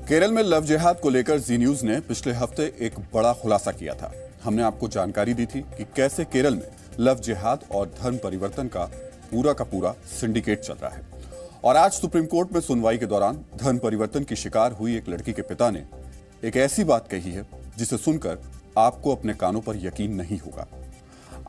केरल में लव जिहाद को लेकर जी न्यूज ने पिछले हफ्ते एक बड़ा खुलासा किया था। हमने आपको जानकारी दी थी कि कैसे केरल में लव जिहाद और धर्म परिवर्तन का पूरा सिंडिकेट चल रहा है। और आज सुप्रीम कोर्ट में सुनवाई के दौरान धर्म परिवर्तन की शिकार हुई एक लड़की के पिता ने एक ऐसी बात कही है जिसे सुनकर आपको अपने कानों पर यकीन नहीं होगा।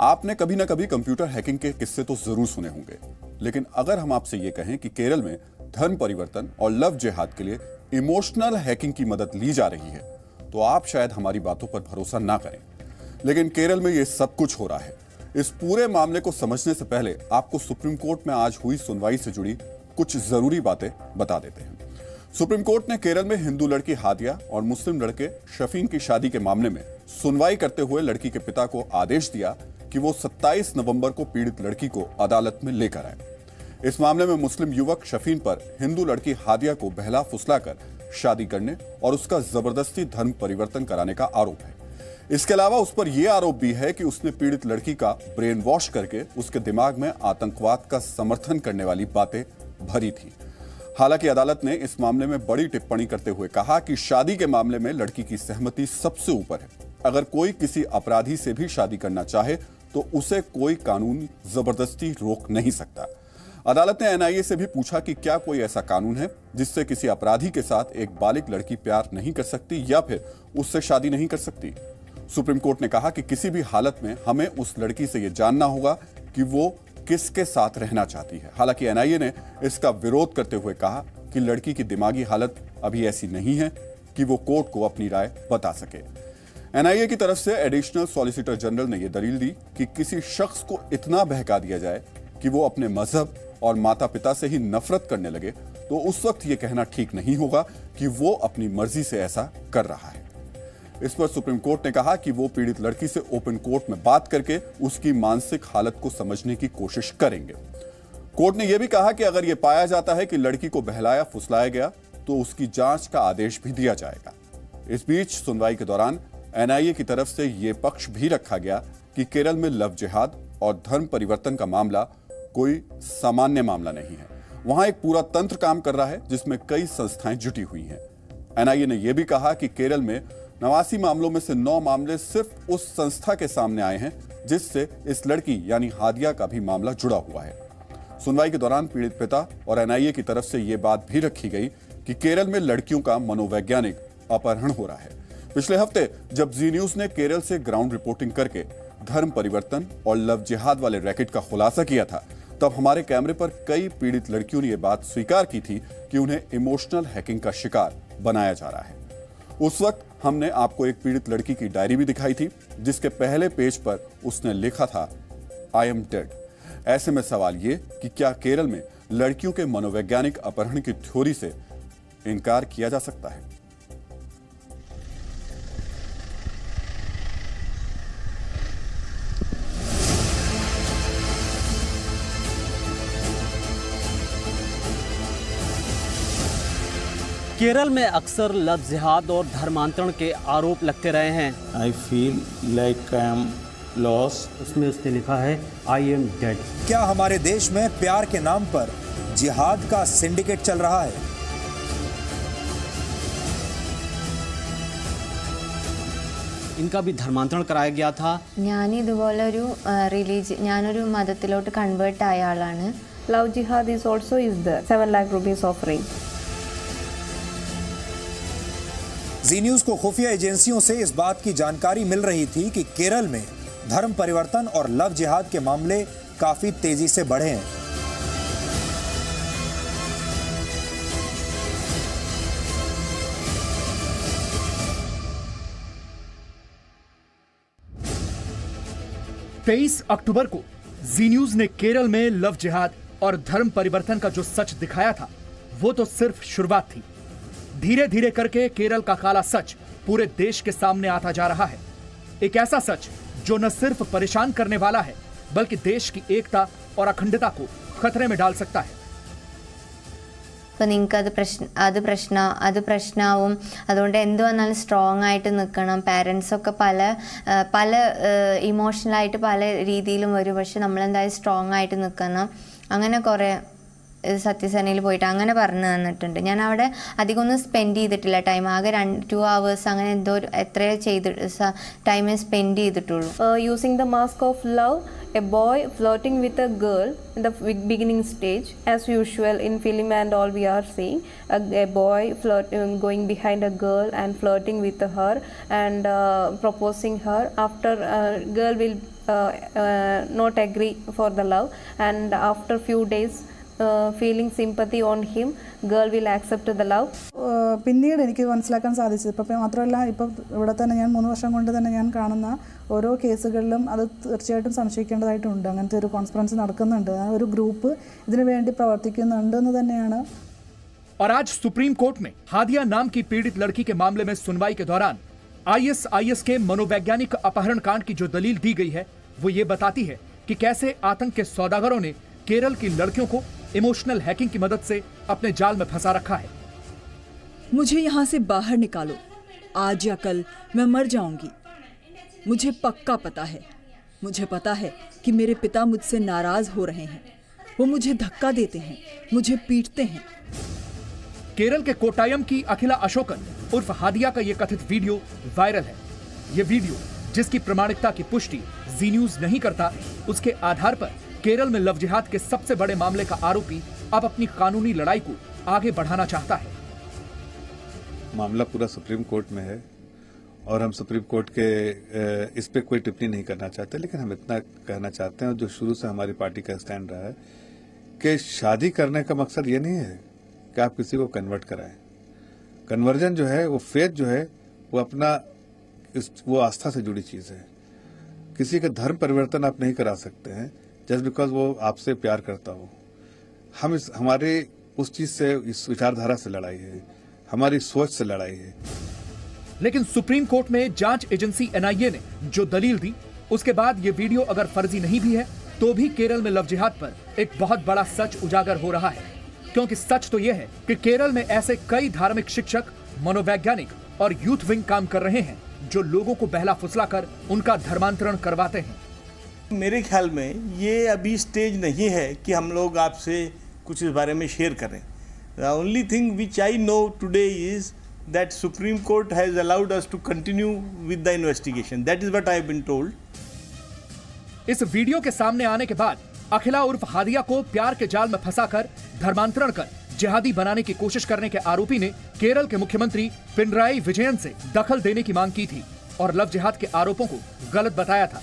आपने कभी ना कभी कंप्यूटर हैकिंग के किस्से तो जरूर सुने होंगे, लेकिन अगर हम आपसे ये कहें कि केरल में धर्म परिवर्तन और लव जिहाद के लिए इमोशनल हैकिंग की मदद ली जा रही है, तो आप शायद हमारी बातों पर भरोसा ना करें। लेकिन केरल में ये सब कुछ हो रहा है। इस पूरे मामले को समझने से पहले आपको सुप्रीम कोर्ट में आज हुई सुनवाई से जुड़ी कुछ जरूरी बातें बता देते हैं। सुप्रीम कोर्ट ने केरल में हिंदू लड़की हादिया और मुस्लिम लड़के शफीन की शादी के मामले में सुनवाई करते हुए लड़की के पिता को आदेश दिया कि वो 27 नवंबर को पीड़ित लड़की को अदालत में लेकर आए। इस मामले में मुस्लिम युवक शफीन पर हिंदू लड़की हादिया को बहला फुसलाकर शादी करने और उसका जबरदस्ती धर्म परिवर्तन कराने का आरोप है। इसके अलावा उस पर यह आरोप भी है कि उसने पीड़ित लड़की का ब्रेन वॉश करके उसके दिमाग में आतंकवाद का समर्थन करने वाली बातें भरी थी। हालांकि अदालत ने इस मामले में बड़ी टिप्पणी करते हुए कहा कि शादी के मामले में लड़की की सहमति सबसे ऊपर है। अगर कोई किसी अपराधी से भी शादी करना चाहे तो उसे कोई कानून जबरदस्ती रोक नहीं सकता। अदालत ने एनआईए से भी पूछा कि क्या कोई ऐसा कानून है जिससे किसी अपराधी के साथ एक बालिग लड़की प्यार नहीं कर सकती या फिर उससे शादी नहीं कर सकती। सुप्रीम कोर्ट ने कहा कि किसी भी हालत में हमें उस लड़की से यह जानना होगा कि वो किसके साथ रहना चाहती है। हालांकि एनआईए ने इसका विरोध करते हुए कहा कि लड़की की दिमागी हालत अभी ऐसी नहीं है कि वो कोर्ट को अपनी राय बता सके। एनआईए की तरफ से एडिशनल सॉलिसिटर जनरल ने यह दलील दी कि किसी शख्स को इतना बहका दिया जाए कि वो अपने मजहब और माता पिता से ही नफरत करने लगे तो उस वक्त यह कहना ठीक नहीं होगा कि वो अपनी मर्जी से ऐसा कर रहा है। इस पर सुप्रीम कोर्ट ने कहा कि वो पीड़ित लड़की से ओपन कोर्ट में बात करके उसकी मानसिक हालत को समझने की कोशिश करेंगे। कोर्ट ने यह भी कहा कि अगर यह पाया जाता है कि लड़की को बहलाया फुसलाया गया तो उसकी जांच का आदेश भी दिया जाएगा। इस बीच सुनवाई के दौरान एनआईए की तरफ से यह पक्ष भी रखा गया कि केरल में लव जिहाद और धर्म परिवर्तन का मामला कोई सामान्य मामला नहीं है। वहां एक पूरा तंत्र काम कर रहा है जिसमें कई संस्थाएं जुटी हुई हैं। एनआईए ने यह भी कहा कि केरल में 89 मामलों में से 9 मामले सिर्फ उस संस्था के सामने आए हैं जिससे इस लड़की यानी हादिया का भी मामला जुड़ा हुआ है। सुनवाई के दौरान पीड़ित पिता और एनआईए की तरफ से यह बात भी रखी गई कि केरल में लड़कियों का मनोवैज्ञानिक अपहरण हो रहा है। पिछले हफ्ते जब जी न्यूज ने केरल से ग्राउंड रिपोर्टिंग करके धर्म परिवर्तन और लव जिहाद वाले रैकेट का खुलासा किया था, तब हमारे कैमरे पर कई पीड़ित लड़कियों ने यह बात स्वीकार की थी कि उन्हें इमोशनल हैकिंग का शिकार बनाया जा रहा है। उस वक्त हमने आपको एक पीड़ित लड़की की डायरी भी दिखाई थी जिसके पहले पेज पर उसने लिखा था आई एम डेड। ऐसे में सवाल ये कि क्या केरल में लड़कियों के मनोवैज्ञानिक अपहरण की थ्योरी से इनकार किया जा सकता है? केरल में अक्सर लव जिहाद और धर्मांतरण के आरोप लगते रहे हैं। I feel like I am lost. उसमें उसने लिखा है आई एम डेड। क्या हमारे देश में प्यार के नाम पर जिहाद का सिंडिकेट चल रहा है? इनका भी धर्मांतरण कराया गया था। ഞാനൊരു മതത്തിലോട്ട് കൺവേർട്ട് ആയ ആളാണ്. Love jihad is also is there. 7 lakh rupees offering. Ji news को खुफिया एजेंसियों से इस बात की जानकारी मिल रही थी कि केरल में धर्म परिवर्तन और लव जिहाद के मामले काफी तेजी से बढ़े हैं। तेईस अक्टूबर को जी न्यूज ने केरल में लव जिहाद और धर्म परिवर्तन का जो सच दिखाया था वो तो सिर्फ शुरुआत थी। धीरे धीरे करके केरल का काला सच पूरे देश के सामने आता जा रहा है। एक ऐसा सच जो न सिर्फ परेशान करने वाला है बल्कि देश की एकता और अखंडता को खतरे में डाल सकता है। അത് പ്രശ്നമാവും. അതുകൊണ്ട് എന്ത് വന്നാലും സ്ട്രോങ് ആയിട്ട് നിൽക്കണം. പാരൻസൊക്കെ പല ഇമോഷണലായിട്ട് പല രീതിയിലും വരും. പക്ഷെ നമ്മളെന്തായാലും സ്ട്രോങ് ആയിട്ട് നിൽക്കണം. അങ്ങനെ കുറേ സത്യസേനയിൽ പോയിട്ട് അങ്ങനെ പറഞ്ഞു തന്നിട്ടുണ്ട്. ഞാൻ അവിടെ അധികം ഒന്നും സ്പെൻഡ് ചെയ്തിട്ടില്ല ടൈം, ആകെ 2 hours അങ്ങനെ എന്തോ എത്രയോ ടൈം സ്പെൻഡ് ചെയ്തിട്ടുള്ളൂ. Using the mask of love, a boy flirting with a girl in the beginning stage, as usual in film and all we are seeing a boy going behind a girl and flirting with her and proposing her. After girl will not agree for the love, and after few days feeling sympathy on him, girl will accept the love. പിന്നീട് എനിക്ക് മനസ്സിലാക്കാൻ സാധിച്ചത്, ഇപ്പം മാത്രമല്ല ഇപ്പം ഇവിടെ തന്നെ ഞാൻ 3 വർഷം കൊണ്ട് തന്നെ ഞാൻ കാണുന്ന ഓരോ കേസുകളിലും അത് തീർച്ചയായിട്ടും സംശയിക്കേണ്ടതായിട്ടുണ്ട്. അങ്ങനത്തെ ഒരു കോൺസ്പിറൻസി നടക്കുന്നുണ്ട്, ഒരു ഗ്രൂപ്പ് ഇതിനു വേണ്ടി പ്രവർത്തിക്കുന്നുണ്ടെന്ന് തന്നെയാണ്. और आज सुप्रीम कोर्ट में हादिया नाम की पीड़ित लड़की के मामले में सुनवाई के दौरान ISIS के मनोवैज्ञानिक अपहरण कांड की जो दलील दी गई है वो ये बताती है कि कैसे आतंक के सौदागरों ने केरल की लड़कियों को इमोशनल हैकिंग की मदद से अपने जाल में फंसा रखा है. मुझे यहाँ से बाहर निकालो, आज या कल मैं मर जाऊंगी. मुझे पक्का पता है, मुझे पता है कि मेरे पिता मुझसे नाराज हो रहे हैं. वो मुझे धक्का देते हैं, मुझे पीटते हैं. केरल के कोट्टायम की अखिला अशोकन उर्फ हादिया का ये कथित वीडियो वायरल है. ये वीडियो जिसकी प्रमाणिकता की पुष्टि जी न्यूज नहीं करता, उसके आधार पर केरल में लव जिहाद के सबसे बड़े मामले का आरोपी अब अपनी कानूनी लड़ाई को आगे बढ़ाना चाहता है. मामला पूरा सुप्रीम कोर्ट में है और हम सुप्रीम कोर्ट के इस पे कोई टिप्पणी नहीं करना चाहते, लेकिन हम इतना कहना चाहते हैं, जो शुरू से हमारी पार्टी का स्टैंड रहा है कि शादी करने का मकसद ये नहीं है कि आप किसी को कन्वर्ट कराएं. कन्वर्जन जो है, वो फेथ जो है, वो अपना वो आस्था से जुड़ी चीज है. किसी का धर्म परिवर्तन आप नहीं करा सकते हैं जस्ट बिकॉज वो आपसे प्यार करता हो. हमारे उस चीज से, इस विचारधारा से लड़ाई है, हमारी सोच से लड़ाई है. लेकिन सुप्रीम कोर्ट में जांच एजेंसी NIA ने जो दलील दी, उसके बाद ये वीडियो अगर फर्जी नहीं भी है तो भी केरल में लव जिहाद पर एक बहुत बड़ा सच उजागर हो रहा है. क्योंकि सच तो यह है कि केरल में ऐसे कई धार्मिक शिक्षक, मनोवैज्ञानिक और यूथ विंग काम कर रहे हैं जो लोगों को बहला फुसला कर उनका धर्मांतरण करवाते हैं. मेरे ख्याल में ये अभी स्टेज नहीं है कि हम लोग आपसे कुछ इस बारे में शेयर करें. The only thing which I know today is that supreme court has allowed us to continue with the investigation. That is what I have been told. इस वीडियो के सामने आने के बाद अखिला उर्फ हादिया को प्यार के जाल में फंसाकर धर्मांतरण कर जिहादी बनाने की कोशिश करने के आरोपी ने केरल के मुख्यमंत्री पिनराई विजयन से दखल देने की मांग की थी और लव जिहाद के आरोपों को गलत बताया था.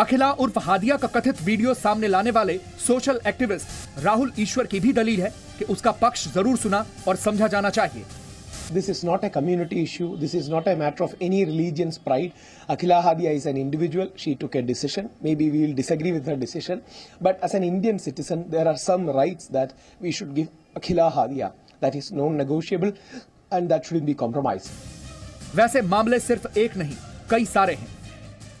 अखिला उर्फ हादिया का कथित वीडियो सामने लाने वाले सोशल एक्टिविस्ट राहुल ईश्वर की भी दलील है कि उसका पक्ष जरूर सुना और समझा जाना चाहिए. This is not a community issue. This is not a matter of any religion's pride. Akhila Hadia is an individual. She took a decision. Maybe we will disagree with her decision. But as an Indian citizen, there are some rights that we should give Akhila Hadia. That is non-negotiable and that shouldn't be compromised. वैसे मामले सिर्फ एक नहीं, कई सारे हैं.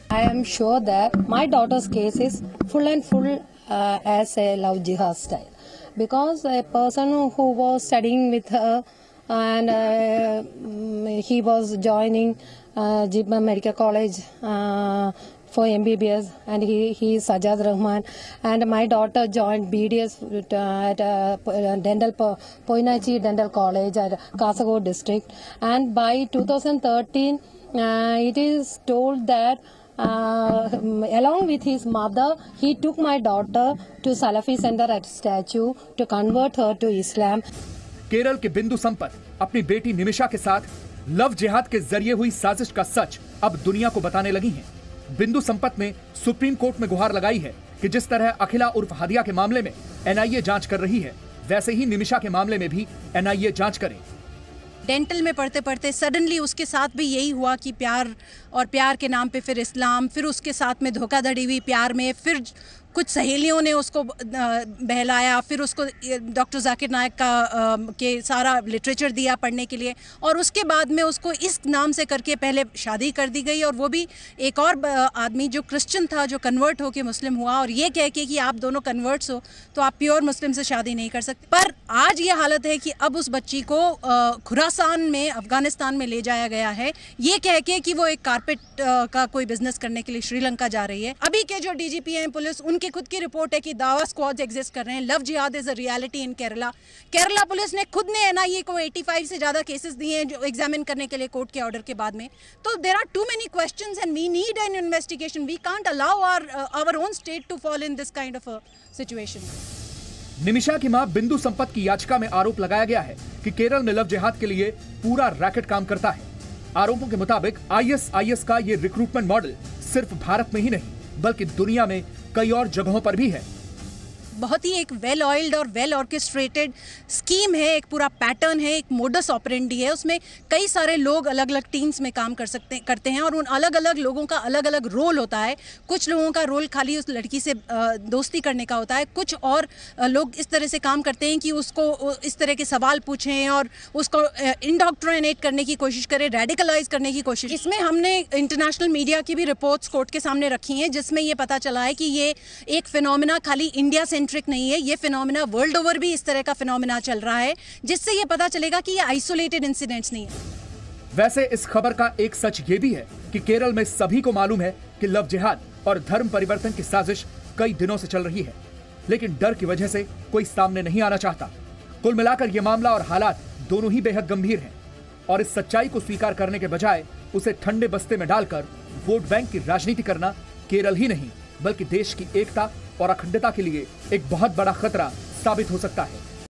I am sure that my daughter's case is full and full as a love jihad style, because a person who was studying with her and he was joining Jibba Medical College for MBBS, and he is Sajjad Rahman, and my daughter joined BDS at Poinachi Dental College at Kasaragod district, and by 2013 it is told that along with his mother he took my daughter to Salafi Center at Statue to convert her to Islam. Kerala के बिंदु संपत अपनी बेटी निमिषा के साथ love जिहाद के जरिए हुई साजिश का सच अब दुनिया को बताने लगी हैं. बिंदु संपत ने सुप्रीम कोर्ट में गुहार लगाई है कि जिस तरह अखिला उर्फ हादिया के मामले में NIA जांच कर रही है, वैसे ही निमिषा के मामले में भी NIA जांच करे. डेंटल में पढ़ते पढ़ते सडनली उसके साथ भी यही हुआ कि प्यार, और प्यार के नाम पे फिर इस्लाम, फिर उसके साथ में धोखाधड़ी हुई प्यार में, फिर कुछ सहेलियों ने उसको बहलाया, फिर उसको डॉक्टर जाकिर नायक का के सारा लिटरेचर दिया पढ़ने के लिए, और उसके बाद में उसको इस नाम से करके पहले शादी कर दी गई, और वो भी एक और आदमी जो क्रिश्चियन था जो कन्वर्ट होके मुस्लिम हुआ, और ये कह के कि आप दोनों कन्वर्ट्स हो तो आप प्योर मुस्लिम से शादी नहीं कर सकते. पर आज ये हालत है कि अब उस बच्ची को खुरासान में अफगानिस्तान में ले जाया गया है, ये कह के कि वो एक कारपेट का कोई बिजनेस करने के लिए श्रीलंका जा रही है. अभी के जो DGP हैं पुलिस, उनके की खुद की रिपोर्ट है कि दावा स्क्वाड्स एग्जिस्ट कर रहे हैं। लव जिहाद is a reality in Kerala. Kerala police ने खुद ने एनआईए को 85 से ज़्यादा केसेस दिए हैं जो एग्जामिन करने के लिए कोर्ट के ऑर्डर के बाद में। तो there are too many questions and we need an investigation. We can't allow our own state to fall in this kind of a situation. Nimisha की मां बिंदु संपत की याचिका में आरोप लगाया गया है कि केरल में लव जिहाद के लिए पूरा रैकेट काम करता है। आरोपों के मुताबिक आईएसआईएस का ये रिक्रूटमेंट मॉडल सिर्फ भारत में ही नहीं बल्कि दुनिया में कई और जगहों पर भी है। बहुत ही एक वेल ऑयल्ड और वेल ऑर्केस्ट्रेटेड स्कीम है, एक पूरा पैटर्न है, एक मोडस ऑपरेंडी है। उसमें कई सारे लोग अलग अलग टीम्स में काम करते हैं और उन अलग अलग लोगों का अलग अलग रोल होता है। कुछ लोगों का रोल खाली उस लड़की से दोस्ती करने का होता है, कुछ और लोग इस तरह से काम करते हैं कि उसको इस तरह के सवाल पूछें और उसको इंडोक्ट्रिनेट करने की कोशिश करें, रेडिकलाइज करने की कोशिश। इसमें हमने इंटरनेशनल मीडिया की भी रिपोर्ट्स कोर्ट के सामने रखी हैं जिसमें ये पता चला है कि ये एक फिनोमिना खाली इंडिया सेंट्रिक नहीं है, ये फिनोमिना वर्ल्ड ओवर भी इस तरह का फिनोमिना चल रहा है, जिससे ये पता चलेगा कि ये आइसोलेटेड इंसिडेंट्स नहीं है। वैसे इस खबर का एक सच ये भी है कि केरल में सभी को मालूम है कि लव जिहाद और धर्म परिवर्तन की साजिश कई दिनों से चल रही है, लेकिन डर की वजह से कोई सामने नहीं आना चाहता। कुल मिलाकर ये मामला और हालात दोनों ही बेहद गंभीर हैं और इस सच्चाई को स्वीकार करने के बजाय उसे ठंडे बस्ते में डालकर वोट बैंक की राजनीति करना केरल ही नहीं बल्कि देश की एकता और अखंडता के लिए एक बहुत बड़ा खतरा साबित हो सकता है।